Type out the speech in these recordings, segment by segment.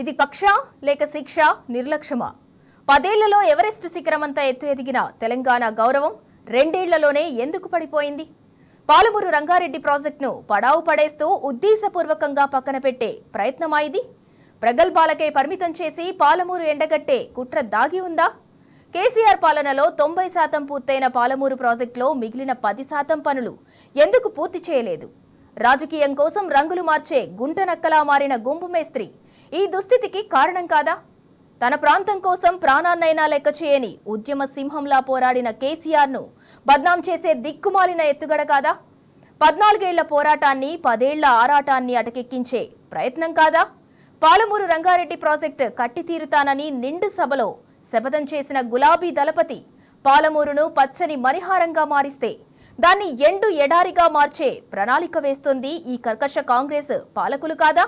ఇది కక్ష లేక శిక్ష నిర్లక్ష్యమా? 10 ఏళ్లలో ఎవరెస్ట్ శిఖరమంతా ఎత్తు ఎదిగిన తెలంగాణ గౌరవం 2 ఏళ్లలోనే ఎందుకు పడిపోయింది? పాలమూరు రంగారెడ్డి ప్రాజెక్టును పడావు పడేస్తూ ఉద్దేశపూర్వకంగా పక్కన పెట్టే ప్రయత్నమా ఇది? ప్రగల్భాలకే పరిమితం చేసి పాలమూరు ఎండగట్టే కుట్ర దాగి ఉందా? కేసీఆర్ పాలనలో 90% పూర్తయిన పాలమూరు ప్రాజెక్టులో మిగిలిన 10% పనులు ఎందుకు పూర్తి చేయలేదు? రాజకీయం కోసం రంగులు మార్చే గుంట నక్కలా మారిన గుంపు మేస్త్రి ఈ దుస్థితికి కారణం కాదా? తన ప్రాంతం కోసం ప్రాణాన్నైనా లెక్క చేయని ఉద్యమ సింహంలా పోరాడిన కేసీఆర్ను బద్నాం చేసే దిక్కుమాలిన ఎత్తుగడ కాదా? 14 ఏళ్ల పోరాటాన్ని 10 ఏళ్ల ఆరాటాన్ని అటకెక్కించే ప్రయత్నం కాదా? పాలమూరు రంగారెడ్డి ప్రాజెక్టు కట్టి తీరుతానని నిండు సభలో శపథం చేసిన గులాబీ దళపతి పాలమూరును పచ్చని మణిహారంగా మారిస్తే దాన్ని ఎండు ఎడారిగా మార్చే ప్రణాళిక వేస్తుంది ఈ కర్కశ కాంగ్రెస్ పాలకులు కాదా?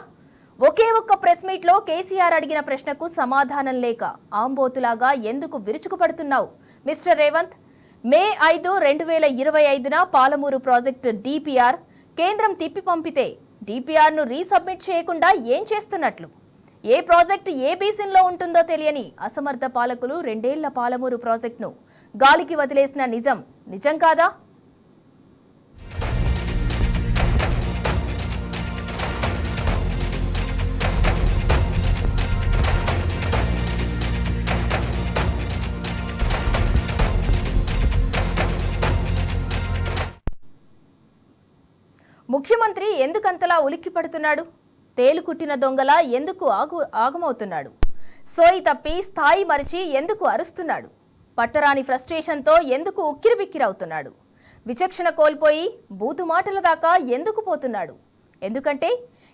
ఒకే ఒక్క ప్రెస్ మీట్ లో కేసీఆర్ అడిగిన ప్రశ్నకు సమాధానం లేక ఆంబోతులాగా ఎందుకు విరుచుకుపడుతున్నావు మిస్టర్ రేవంత్? మే 5, 2025న పాలమూరు ప్రాజెక్టు డిపిఆర్ కేంద్రం తిప్పి పంపితే డిపిఆర్ ను రీసబ్మిట్ చేయకుండా ఏం చేస్తున్నట్లు? ఏ ప్రాజెక్టు ఏ బేసిన్లో ఉంటుందో తెలియని అసమర్థ పాలకులు 2 ఏళ్ల పాలమూరు ప్రాజెక్టును గాలికి వదిలేసిన నిజం కాదా? ముఖ్యమంత్రి ఎందుకంతలా ఉలిక్కి పడుతున్నాడు? తేలుకుట్టిన దొంగలా ఎందుకు ఆగమవుతున్నాడు? సోయి తప్పి స్థాయి మరిచి ఎందుకు అరుస్తున్నాడు? పట్టరాని ఫ్రస్ట్రేషన్తో ఎందుకు ఉక్కిరిబిక్కిరవుతున్నాడు? విచక్షణ కోల్పోయి బూతు మాటల దాకా ఎందుకు పోతున్నాడు? ఎందుకంటే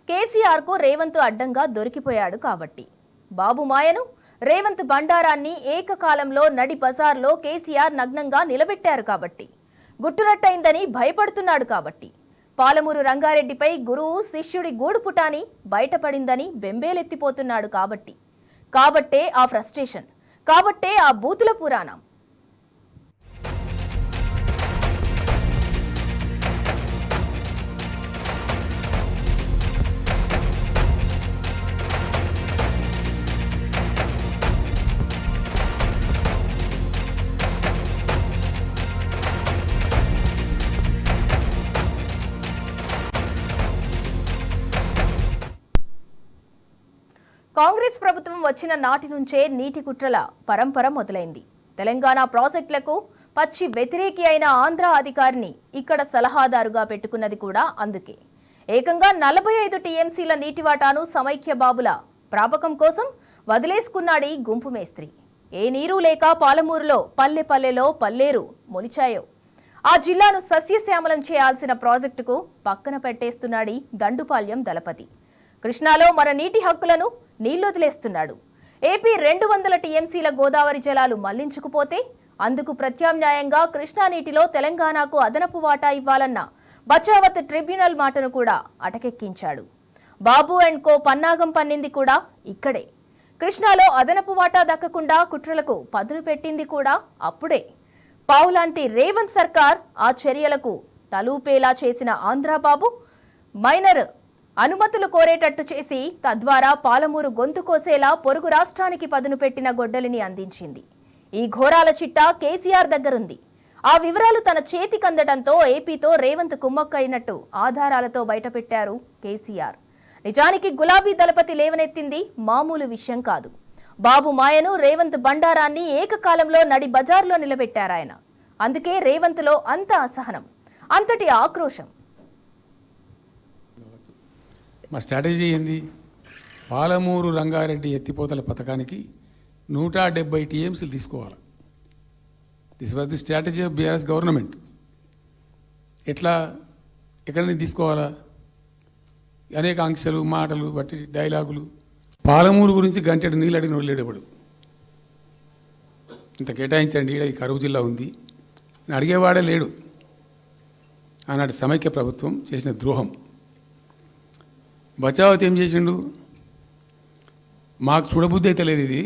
కేసీఆర్కు రేవంత్ అడ్డంగా దొరికిపోయాడు కాబట్టి. బాబు మాయను రేవంత్ బండారాన్ని ఏకకాలంలో నడి బజార్లో కేసీఆర్ నగ్నంగా నిలబెట్టారు కాబట్టి. గుట్టురట్టయిందని భయపడుతున్నాడు కాబట్టి. పాలమూరు రంగారెడ్డిపై గురువు శిష్యుడి గూడుపుటాని బయటపడిందని బెంబేలెత్తిపోతున్నాడు కాబట్టే ఆ ఫ్రస్ట్రేషన్, కాబట్టే ఆ బూతుల పురాణం. కాంగ్రెస్ ప్రభుత్వం వచ్చిన నాటి నుంచే నీటి కుట్రల పరంపర మొదలైంది. తెలంగాణ ప్రాజెక్టులకు పచ్చి వ్యతిరేకి అయిన ఆంధ్ర అధికారిని ఇక్కడ సలహాదారుగా పెట్టుకున్నది కూడా అందుకే. ఏకంగా 45 టీఎంసీల నీటి వాటాను సమైక్య బాబుల ప్రాపకం కోసం వదిలేసుకున్నాడీ గుంపు మేస్త్రి. ఏ నీరు లేక పాలమూరులో పల్లెలో పల్లేరు మొలిచాయో ఆ జిల్లాను సస్యశ్యామలం చేయాల్సిన ప్రాజెక్టుకు పక్కన పెట్టేస్తున్నాడీ దండుపాల్యం దళపతి. కృష్ణాలో మన నీటి హక్కులను నీళ్లొదిలేస్తున్నాడు. ఏపీ 200 టీఎంసీల గోదావరి జలాలు మళ్లించుకుపోతే అందుకు ప్రత్యామ్నాయంగా కృష్ణా నీటిలో తెలంగాణకు అదనపు వాటా ఇవ్వాలన్న బచావత్ ట్రిబ్యునల్ మాటను కూడా అటకెక్కించాడు. బాబు అండ్ కో పన్నాగం పన్నింది కూడా ఇక్కడే. కృష్ణాలో అదనపు వాటా దక్కకుండా కుట్రలకు పదును పెట్టింది కూడా అప్పుడే. పావులాంటి రేవంత్ సర్కార్ ఆ చర్యలకు తలూపేలా చేసిన ఆంధ్రబాబు మైనర్ అనుమతులు కోరేటట్టు చేసి తద్వారా పాలమూరు గొంతు కోసేలా పొరుగు రాష్ట్రానికి పదును పెట్టిన గొడ్డలిని అందించింది. ఈ ఘోరాల చిట్టా కేసీఆర్ దగ్గరుంది. ఆ వివరాలు తన చేతికందడంతో ఏపీతో రేవంత్ కుమ్మక్కైనట్టు ఆధారాలతో బయటపెట్టారు కేసీఆర్. నిజానికి గులాబీ దళపతి లేవనెత్తింది మామూలు విషయం కాదు. బాబు మాయను రేవంత్ బండారాన్ని ఏకకాలంలో నడి బజార్లో నిలబెట్టారాయన. అందుకే రేవంత్లో అంత అసహనం, అంతటి ఆక్రోశం. మా స్ట్రాటజీ ఏంది? పాలమూరు రంగారెడ్డి ఎత్తిపోతల పథకానికి 170 టీఎంసీలు తీసుకోవాలి. This was the strategy of BRS government. ఎక్కడి నుంచి తీసుకోవాలా? అనేక ఆంక్షలు, మాటలు బట్టి డైలాగులు. పాలమూరు గురించి గంటెడు నీళ్ళు అడిగిన వదిలేడేవాడు. ఇంత కేటాయించండి, ఈ కరువు జిల్లా ఉంది అడిగేవాడే లేడు. ఆనాటి సమైక్య ప్రభుత్వం చేసిన ద్రోహం. బచావత్ ఏం చేసిండు? మాకు చూడబుద్ధి అయితే లేదు, ఇది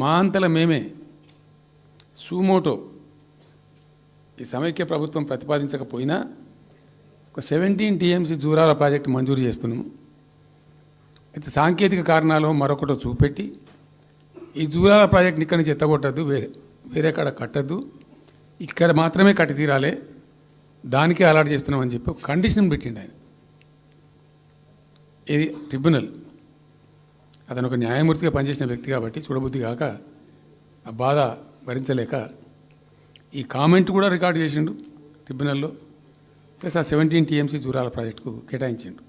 మా అంతల మేమే సూమోటో ఈ సమైక్య ప్రభుత్వం ప్రతిపాదించకపోయినా ఒక 17 టీఎంసీ జూరాల ప్రాజెక్టు మంజూరు చేస్తున్నాము. అయితే సాంకేతిక కారణాలు మరొకటో చూపెట్టి ఈ జూరాల ప్రాజెక్ట్ని ఇక్కడి నుంచి ఎత్తగొట్టద్దు, వేరే కాడ కట్టద్దు, ఇక్కడ మాత్రమే కట్టి తీరాలి, దానికే అలాట్ చేస్తున్నామని చెప్పి ఒక కండిషన్ పెట్టిండు ఆయన. ఇది ట్రిబ్యునల్. అతను ఒక న్యాయమూర్తిగా పనిచేసిన వ్యక్తి కాబట్టి చూడబుద్ధి కాక ఆ బాధ భరించలేక ఈ కామెంట్ కూడా రికార్డు చేసిండు ట్రిబ్యునల్లో. ప్లస్ ఆ 17 TMC జూరాల ప్రాజెక్టుకు కేటాయించిండు.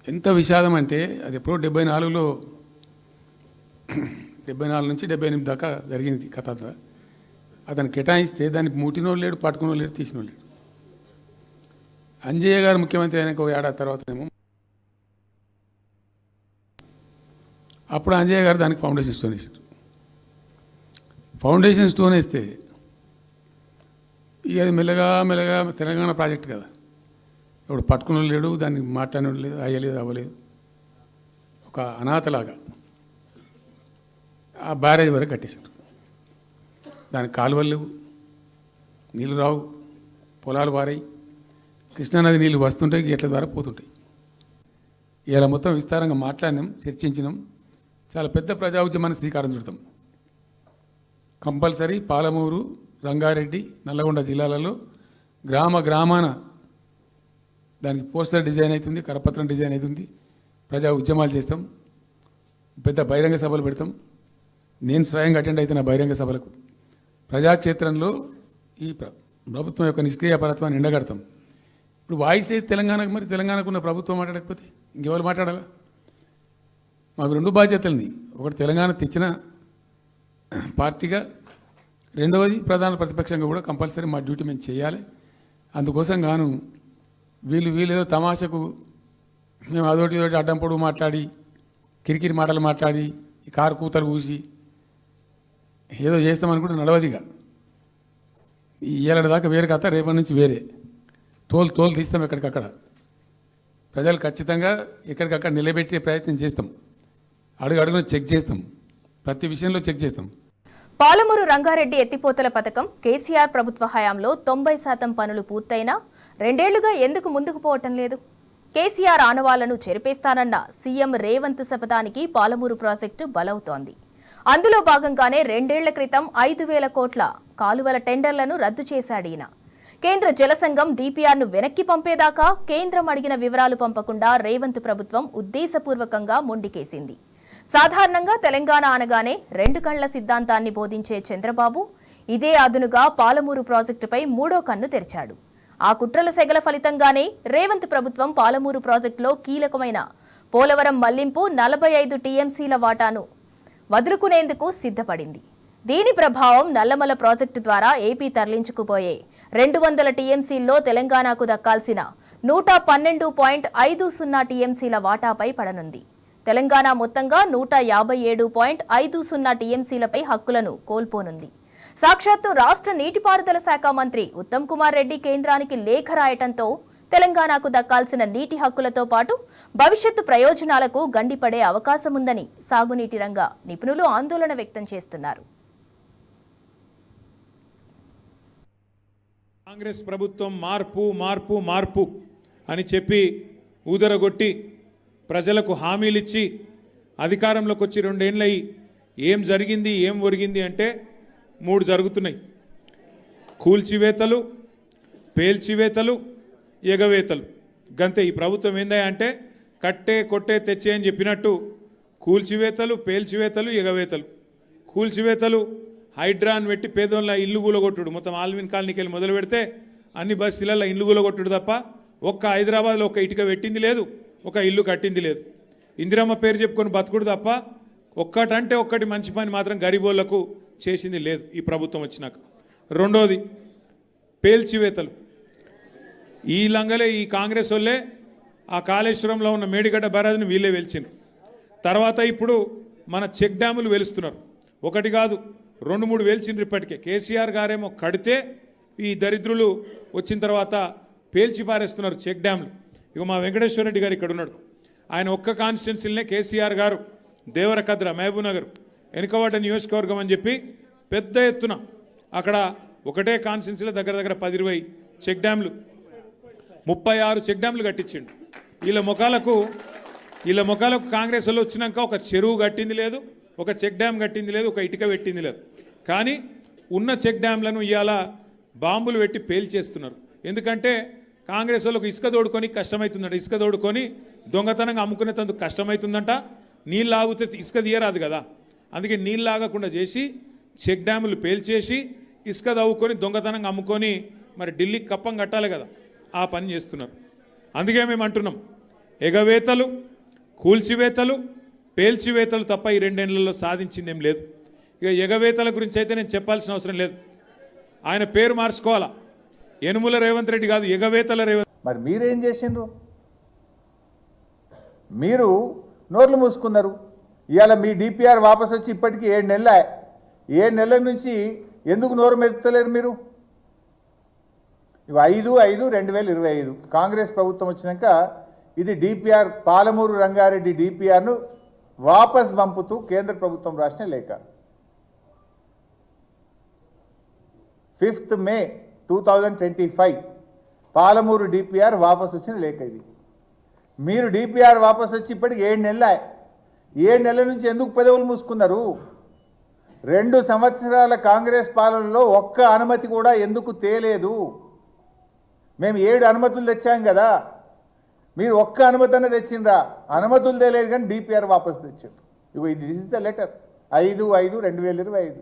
ఎంత విషాదం అంటే అది ఎప్పుడో 74లో 74 నుంచి 78 దాకా జరిగింది కథ అంతా. అతను కేటాయిస్తే దానికి ముట్టినోళ్ళు లేడు, పట్టుకున్నోళ్ళు లేడు, తీసినోళ్ళు లేడు. అంజయ్య గారు ముఖ్యమంత్రి అయినాక ఒక ఏడాది తర్వాతనేమో అప్పుడు అంజయ్య గారు దానికి ఫౌండేషన్ స్టోన్ వేసారు. ఫౌండేషన్ స్టోన్ వేస్తే ఇక అది మెల్లగా తెలంగాణ ప్రాజెక్ట్ కదా, ఇప్పుడు పట్టుకున్న లేడు, దాన్ని మాట్లాడినోడు లేదు, అయ్యలేదు, అవ్వలేదు, ఒక అనాథలాగా ఆ బ్యారేజ్ వరకు కట్టేశారు. దానికి కాలువలు లేవు, నీళ్ళు రావు, పొలాలు పారాయి, కృష్ణానది నీళ్ళు వస్తుంటాయి, గేట్ల ద్వారా పోతుంటాయి. ఇలా మొత్తం విస్తారంగా మాట్లాడినాం, చర్చించినాం, చాలా పెద్ద ప్రజా ఉద్యమానికి శ్రీకారం చుడతాం. కంపల్సరీ పాలమూరు, రంగారెడ్డి, నల్లగొండ జిల్లాలలో గ్రామాన దానికి పోస్టర్ డిజైన్ అవుతుంది, కరపత్రం డిజైన్ అవుతుంది, ప్రజా ఉద్యమాలు చేస్తాం, పెద్ద బహిరంగ సభలు పెడతాం. నేను స్వయంగా అటెండ్ అవుతున్న బహిరంగ సభలకు. ప్రజాక్షేత్రంలో ఈ ప్రభుత్వం యొక్క నిష్క్రియాపరత్వాన్ని ఎండగడతాం. ఇప్పుడు వాయిస్ అయితే తెలంగాణకు, మరి తెలంగాణకు ఉన్న ప్రభుత్వం మాట్లాడకపోతే ఇంకెవరు మాట్లాడాలా? మాకు 2 బాధ్యతలని, ఒకటి తెలంగాణ తెచ్చిన పార్టీగా, రెండవది ప్రధాన ప్రతిపక్షంగా కూడా కంపల్సరీ మా డ్యూటీ మేము చేయాలి. అందుకోసం గాను వీళ్ళు ఏదో తమాషకు మేము అదోటి ఇదోటి అడ్డం పొడుగు మాట్లాడి, కిరికిరి మాటలు మాట్లాడి, ఈ కారు కూతలు కూసి ఏదో చేస్తామనుకుంటే నడవదిగా. ఈ ఏళ్ళ దాకా వేరే కథ, రేపటి నుంచి వేరే తోలు తీస్తాం ఎక్కడికక్కడ. ప్రజలు ఖచ్చితంగా ఎక్కడికక్కడ నిలబెట్టే ప్రయత్నం చేస్తాం, అడుగున చెక్ చేస్తాం, ప్రతి విషయంలో చెక్ చేస్తాం. పాలమూరు రంగారెడ్డి ఎత్తిపోతల పథకం కేసీఆర్ ప్రభుత్వ హయాంలో 90% పనులు పూర్తయినా 2 ఏళ్లుగా ఎందుకు ముందుకు పోవటం లేదు? కేసీఆర్ ఆనవాళ్లను చెరిపేస్తానన్న సీఎం రేవంత్ శపథానికి పాలమూరు ప్రాజెక్టు బలవుతోంది. అందులో భాగంగానే 2 ఏళ్ల క్రితం 5,000 కోట్ల కాలువల టెండర్లను రద్దు చేశాడీయన. కేంద్ర జల సంఘం DPRను వెనక్కి పంపేదాకా కేంద్రం అడిగిన వివరాలు పంపకుండా రేవంత్ ప్రభుత్వం ఉద్దేశపూర్వకంగా మొండికేసింది. సాధారణంగా తెలంగాణ అనగానే 2 కళ్ల సిద్ధాంతాన్ని బోధించే చంద్రబాబు ఇదే అదునుగా పాలమూరు ప్రాజెక్టుపై 3వ కన్ను తెరిచాడు. ఆ కుట్రల సెగల ఫలితంగానే రేవంత్ ప్రభుత్వం పాలమూరు ప్రాజెక్టులో కీలకమైన పోలవరం మళ్లింపు 45 TMCల వాటాను వదులుకునేందుకు సిద్ధపడింది. దీని ప్రభావం నల్లమల ప్రాజెక్టు ద్వారా ఏపీ తరలించుకుపోయే 200 TMCల్లో తెలంగాణకు దక్కాల్సిన 112.50 TMCల వాటాపై పడనుంది. తెలంగాణ మొత్తంగా 157.50 TMCలపై హక్కులను కోల్పోనుంది. సాక్షాత్తు రాష్ట్ర నీటిపారుదల శాఖ మంత్రి ఉత్తమ్ కుమార్ రెడ్డి కేంద్రానికి లేఖ రాయటంతో తెలంగాణకు దక్కాల్సిన నీటి హక్కులతో పాటు భవిష్యత్తు ప్రయోజనాలకు గండిపడే అవకాశముందని సాగునీటి రంగ నిపుణులు ఆందోళన వ్యక్తం చేస్తున్నారు. కాంగ్రెస్ ప్రభుత్వం మార్పు అని చెప్పి ఊదరగొట్టి ప్రజలకు హామీలిచ్చి అధికారంలోకి వచ్చి 2 ఏళ్ళయి ఏం జరిగింది, ఏం ఒరిగింది అంటే 3 జరుగుతున్నాయి. కూల్చివేతలు, పేల్చివేతలు, ఎగవేతలు. గంతే. ఈ ప్రభుత్వం ఏందా అంటే కట్టే కొట్టే తెచ్చే అని చెప్పినట్టు కూల్చివేతలు, పేల్చివేతలు, ఎగవేతలు. కూల్చివేతలు హైడ్రాన్ పెట్టి పేదోళ్ళ ఇల్లు కూలగొట్టుడు, మొత్తం ఆల్విన్ కాలనీకి వెళ్ళి మొదలు పెడితే అన్ని బస్తీలలో ఇల్లు కూలగొట్టుడు తప్ప ఒక్క హైదరాబాద్లో ఒక్క ఇటుక పెట్టింది లేదు, ఒక ఇల్లు కట్టింది లేదు. ఇందిరమ్మ పేరు చెప్పుకొని బతుకుడు తప్ప ఒక్కటంటే ఒక్కటి మంచి పని మాత్రం గరీబోళ్లకు చేసింది లేదు ఈ ప్రభుత్వం వచ్చినాక. రెండోది పేల్చివేతలు. ఈ లంగలే ఈ కాంగ్రెస్ వాళ్ళే ఆ కాళేశ్వరంలో ఉన్న మేడిగడ్డ బరాజ్ని వీళ్ళే వెలిచిండ్రు. తర్వాత ఇప్పుడు మన చెక్ డ్యాములు వెలుస్తున్నారు. ఒకటి కాదు 2-3 వెలిచిండ్రు ఇప్పటికే. కేసీఆర్ గారేమో కడితే ఈ దరిద్రులు వచ్చిన తర్వాత పేల్చి పారేస్తున్నారు చెక్ డ్యాములు. ఇక మా వెంకటేశ్వర రెడ్డి గారు ఇక్కడ ఉన్నాడు. ఆయన ఒక్క కాన్స్టిట్యున్సీలనే కేసీఆర్ గారు దేవరకద్ర, మహబూబ్నగర్ వెనుకబడ్డ నియోజకవర్గం అని చెప్పి పెద్ద ఎత్తున అక్కడ ఒకటే కాన్స్టిట్యున్సీలో దగ్గర 10-20 చెక్ డ్యాములు, 36 చెక్ డ్యాములు కట్టించిండు. వీళ్ళ ముఖాలకు వీళ్ళ ముఖాలకు కాంగ్రెస్ వాళ్ళు వచ్చినాక ఒక చెరువు కట్టింది లేదు, ఒక చెక్ డ్యామ్ కట్టింది లేదు, ఒక ఇటుక పెట్టింది లేదు. కానీ ఉన్న చెక్ డ్యామ్లను ఇవాళ బాంబులు పెట్టి పేల్చేస్తున్నారు. ఎందుకంటే కాంగ్రెస్ వాళ్ళకు ఇసుక తోడుకొని కష్టమవుతుందంట, ఇసుక తోడుకొని దొంగతనంగా అమ్ముకునేందుకు కష్టమవుతుందంట. నీళ్ళు ఆగితే ఇసుక తీయరాదు కదా, అందుకే నీళ్ళు ఆగకుండా చేసి చెక్ డ్యాములు పేల్చేసి ఇసుక తవ్వుకొని దొంగతనంగా అమ్ముకొని మరి ఢిల్లీకి కప్పం కట్టాలి కదా, ఆ పని చేస్తున్నారు. అందుకే మేము అంటున్నాం, ఎగవేతలు, కూల్చివేతలు, పేల్చివేతలు తప్ప ఈ 2 ఏళ్లలో సాధించింది ఏం లేదు. ఇక ఎగవేతల గురించి అయితే నేను చెప్పాల్సిన అవసరం లేదు, ఆయన పేరు మార్చుకోవాలా, యనుమల రేవంత్ రెడ్డి కాదు, ఎగవేతల రేవంత్. మరి మీరేం చేసిండ్రు? మీరు నోర్లు మూసుకున్నారు. ఇవాళ మీ డిపిఆర్ వాపసు వచ్చి ఇప్పటికీ 7 నెలల 7 నెలల నుంచి ఎందుకు నోరు మెత్తలేరు మీరు? ఇవి 5/5/2025 కాంగ్రెస్ ప్రభుత్వం వచ్చినాక ఇది డిపిఆర్ పాలమూరు రంగారెడ్డి డిపిఆర్ను వాపస్ పంపుతూ కేంద్ర ప్రభుత్వం రాసిన లేఖ. 5th May 2025 పాలమూరు డిపిఆర్ వాపసు వచ్చిన లేఖ ఇది. మీరు డిపిఆర్ వాపసు వచ్చి ఇప్పటికి 7 నెలల 7 నెలల నుంచి ఎందుకు పెదవులు మూసుకున్నారు? 2 సంవత్సరాల కాంగ్రెస్ పాలనలో ఒక్క అనుమతి కూడా ఎందుకు తేలేదు? మేము 7 అనుమతులు తెచ్చాం కదా, మీరు ఒక్క అనుమతి అన్న తెచ్చిండ్రా? అనుమతులు తేలేదు కానీ డిపిఆర్ వాపసు తెచ్చారు. ఇగో ఇది దిస్ ఇస్ ద లెటర్ 5/5/2025.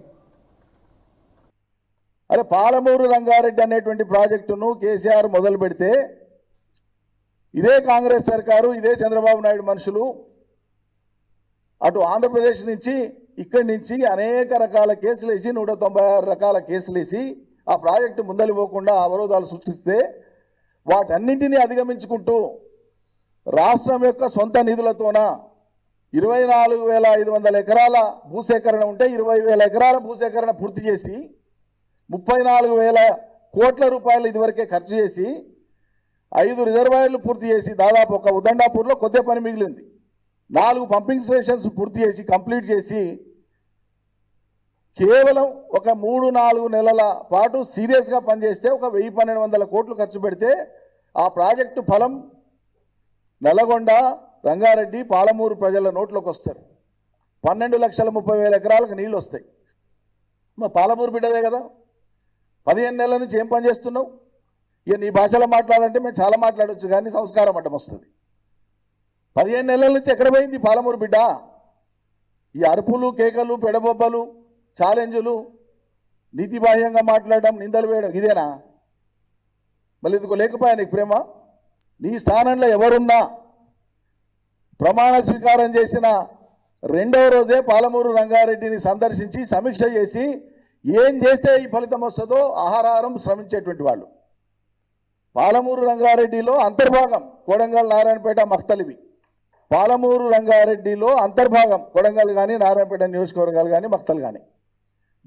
అరే పాలమూరు రంగారెడ్డి అనేటువంటి ప్రాజెక్టును కేసీఆర్ మొదలు పెడితే ఇదే కాంగ్రెస్ సర్కారు, ఇదే చంద్రబాబు నాయుడు మనుషులు అటు ఆంధ్రప్రదేశ్ నుంచి ఇక్కడి నుంచి అనేక రకాల కేసులు వేసి 196 రకాల కేసులు వేసి ఆ ప్రాజెక్టు ముందలి పోకుండా అవరోధాలు సృష్టిస్తే వాటన్నింటినీ అధిగమించుకుంటూ రాష్ట్రం యొక్క సొంత నిధులతోన 24,500 ఎకరాల భూసేకరణ ఉంటే 20,000 ఎకరాల భూసేకరణ పూర్తి చేసి 34,000 కోట్ల రూపాయలు ఇదివరకే ఖర్చు చేసి 5 రిజర్వాయర్లు పూర్తి చేసి దాదాపు ఒక ఉదండాపూర్లో కొద్ది పని మిగిలింది. 4 పంపింగ్ స్టేషన్స్ పూర్తి చేసి కంప్లీట్ చేసి కేవలం ఒక 3-4 నెలల పాటు సీరియస్గా పనిచేస్తే ఒక 1,000-1,200 కోట్లు ఖర్చు పెడితే ఆ ప్రాజెక్టు ఫలం నల్లగొండ, రంగారెడ్డి, పాలమూరు ప్రజల నోట్లోకి వస్తారు. 12,30,000 ఎకరాలకు నీళ్ళు వస్తాయి. మా పాలమూరు బిడ్డవే కదా, 15 నెలల నుంచి ఏం పని చేస్తున్నావు? ఇక నీ భాషలో మాట్లాడాలంటే మేము చాలా మాట్లాడవచ్చు కానీ సంస్కారం అడ్డం వస్తుంది. 15 నెలల నుంచి ఎక్కడ పోయింది పాలమూరు బిడ్డ? ఈ అరుపులు, కేకలు, పెడబొబ్బలు, ఛాలెంజులు, నీతిబాహ్యంగా మాట్లాడడం, నిందలు వేయడం ఇదేనా? మళ్ళీ ఇదిగో లేకపోయా నీకు ప్రేమ? నీ స్థానంలో ఎవరున్నా ప్రమాణ స్వీకారం చేసిన 2వ రోజే పాలమూరు రంగారెడ్డిని సందర్శించి సమీక్ష చేసి ఏం చేస్తే ఈ ఫలితం వస్తుందో ఆహారం శ్రమించేటువంటి వాళ్ళు. పాలమూరు రంగారెడ్డిలో అంతర్భాగం కొడంగల్, నారాయణపేట, మఖ్తలివి. పాలమూరు రంగారెడ్డిలో అంతర్భాగం కొడంగల్ కానీ, నారాయణపేట నియోజకవర్గాలు కానీ, మఖ్తల్ కానీ.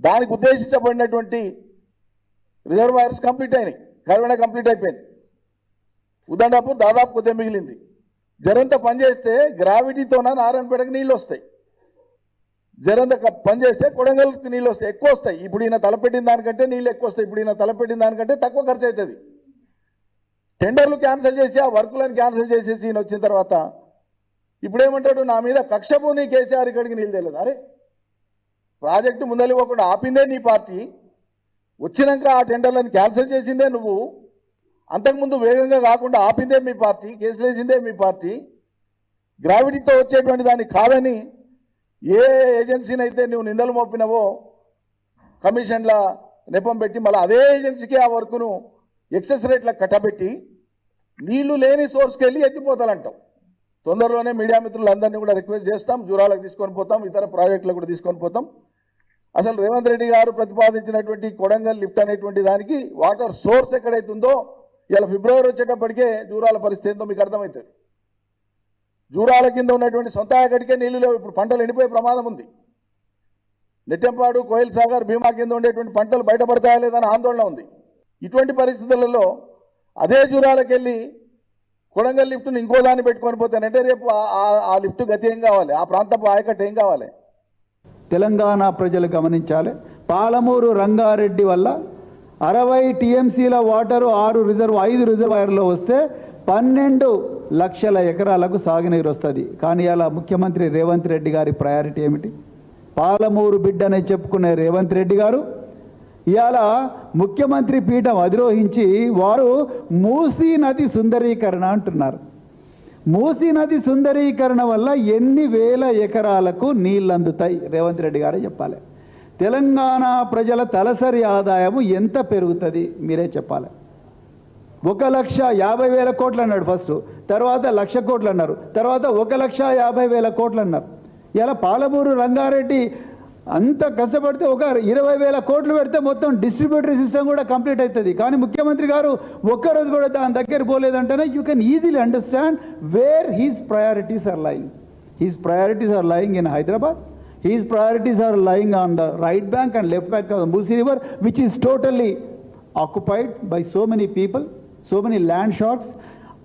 దానికి ఉద్దేశించబడినటువంటి రిజర్వాయర్స్ కంప్లీట్ అయినాయి, కర్వెన కంప్లీట్ అయిపోయింది. ఉదండాపూర్ దాదాపు కొద్దిగా మిగిలింది. జరంత పనిచేస్తే గ్రావిటీతోన నారాయణపేటకు నీళ్ళు వస్తాయి, జరంత పనిచేస్తే కొడంగల్కి నీళ్ళు వస్తాయి, ఎక్కువ వస్తాయి. ఇప్పుడు ఈయన తలపెట్టిన దానికంటే నీళ్ళు ఎక్కువ వస్తాయి, ఇప్పుడు ఈయన తలపెట్టిన దానికంటే తక్కువ ఖర్చు అవుతుంది. టెండర్లు క్యాన్సిల్ చేసి ఆ వర్కులను క్యాన్సిల్ చేసేసి ఈయన వచ్చిన తర్వాత ఇప్పుడేమంటాడు, నా మీద కక్షపూని కేసీఆర్ ఇక్కడికి నీళ్ళు తెలియదు. అరే ప్రాజెక్టు ముందలివ్వకుండా ఆపిందే నీ పార్టీ, వచ్చినాక ఆ టెండర్లను క్యాన్సిల్ చేసిందే నువ్వు, అంతకుముందు వేగంగా కాకుండా ఆపిందే మీ పార్టీ, కేసులు వేసిందే మీ పార్టీ. గ్రావిటీతో వచ్చేటువంటి దాన్ని కాదని ఏ ఏజెన్సీని అయితే నువ్వు నిందలు మోపినవో కమిషన్ల నెపం పెట్టి మళ్ళీ అదే ఏజెన్సీకి ఆ వర్కును ఎక్సెస్ రేట్లకు కట్టబెట్టి నీళ్లు లేని సోర్స్కి వెళ్ళి ఎత్తిపోతాలంటావు. తొందరలోనే మీడియా మిత్రులందరినీ కూడా రిక్వెస్ట్ చేస్తాం, జూరాలకు తీసుకొని పోతాం, ఇతర ప్రాజెక్టులకు కూడా తీసుకొని పోతాం. అసలు రేవంత్ రెడ్డి గారు ప్రతిపాదించినటువంటి కొడంగల్ లిఫ్ట్ అనేటువంటి దానికి వాటర్ సోర్స్ ఎక్కడైతే ఉందో ఇలా ఫిబ్రవరి వచ్చేటప్పటికే జూరాల పరిస్థితి ఏందో మీకు అర్థమవుతుంది. జూరాల కింద ఉన్నటువంటి సొంత ఆయకడికే నీళ్లు లేవు, ఇప్పుడు పంటలు ఎండిపోయే ప్రమాదం ఉంది. నెట్టెంపాడు, కోయిల్ సాగర్, భీమా కింద ఉండేటువంటి పంటలు బయటపడతాయా లేదని ఆందోళన ఉంది. ఇటువంటి పరిస్థితులలో అదే జూరాలకు వెళ్ళి కొడంగల్ లిఫ్ట్ను ఇంకో దాన్ని పెట్టుకొని పోతానంటే రేపు ఆ లిఫ్ట్ గతి ఏం కావాలి, ఆ ప్రాంతపు ఆయకట్టు ఏం కావాలి? తెలంగాణ ప్రజలు గమనించాలి. పాలమూరు రంగారెడ్డి వల్ల 60 టీఎంసీల వాటరు 5 రిజర్వాయర్లో వస్తే 12 లక్షల ఎకరాలకు సాగునీరు వస్తుంది. కానీ అలా ముఖ్యమంత్రి రేవంత్ రెడ్డి గారి ప్రయారిటీ ఏమిటి? పాలమూరు బిడ్డనే చెప్పుకునే రేవంత్ రెడ్డి గారు ఇవాళ ముఖ్యమంత్రి పీఠం అధిరోహించి వారు మూసీ నది సుందరీకరణ అంటున్నారు. మూసీ నది సుందరీకరణ వల్ల ఎన్ని వేల ఎకరాలకు నీళ్ళు అందుతాయి రేవంత్ రెడ్డి గారే చెప్పాలి. తెలంగాణ ప్రజల తలసరి ఆదాయము ఎంత పెరుగుతుంది మీరే చెప్పాలి. 1,50,000 కోట్లు అన్నాడు ఫస్ట్, తర్వాత 1,00,000 కోట్లు అన్నారు, తర్వాత 1,50,000 కోట్లు అన్నారు. ఇలా పాలమూరు రంగారెడ్డి అంత కష్టపడితే ఒక 20,000 కోట్లు పెడితే మొత్తం డిస్ట్రిబ్యూటరీ సిస్టమ్ కూడా కంప్లీట్ అవుతుంది. కానీ ముఖ్యమంత్రి గారు ఒక్కరోజు కూడా దాని దగ్గర పోలేదంటేనే you can easily understand where his priorities are lying. His priorities are lying in Hyderabad. His priorities are lying on the right bank and left bank of the Musi River, which is totally occupied by so many people, so many land sharks.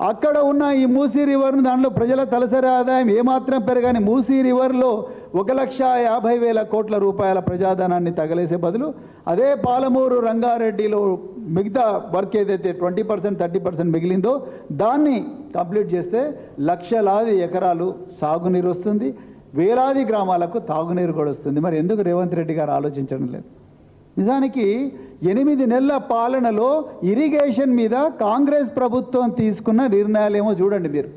అక్కడ ఉన్న ఈ మూసీ రివర్ను దాంట్లో ప్రజల తలసరి ఆదాయం ఏమాత్రం పెరగని మూసీ రివర్లో 1,50,000 కోట్ల రూపాయల ప్రజాధనాన్ని తగలేసే బదులు అదే పాలమూరు రంగారెడ్డిలో మిగతా వర్క్ ఏదైతే 20% 30% మిగిలిందో దాన్ని కంప్లీట్ చేస్తే లక్షలాది ఎకరాలు సాగునీరు వస్తుంది, వేలాది గ్రామాలకు తాగునీరు కూడా వస్తుంది. మరి ఎందుకు రేవంత్ రెడ్డి గారు ఆలోచించడం లేదు? నిజానికి 8 నెలల పాలనలో ఇరిగేషన్ మీద కాంగ్రెస్ ప్రభుత్వం తీసుకున్న నిర్ణయాలేమో చూడండి మీరు.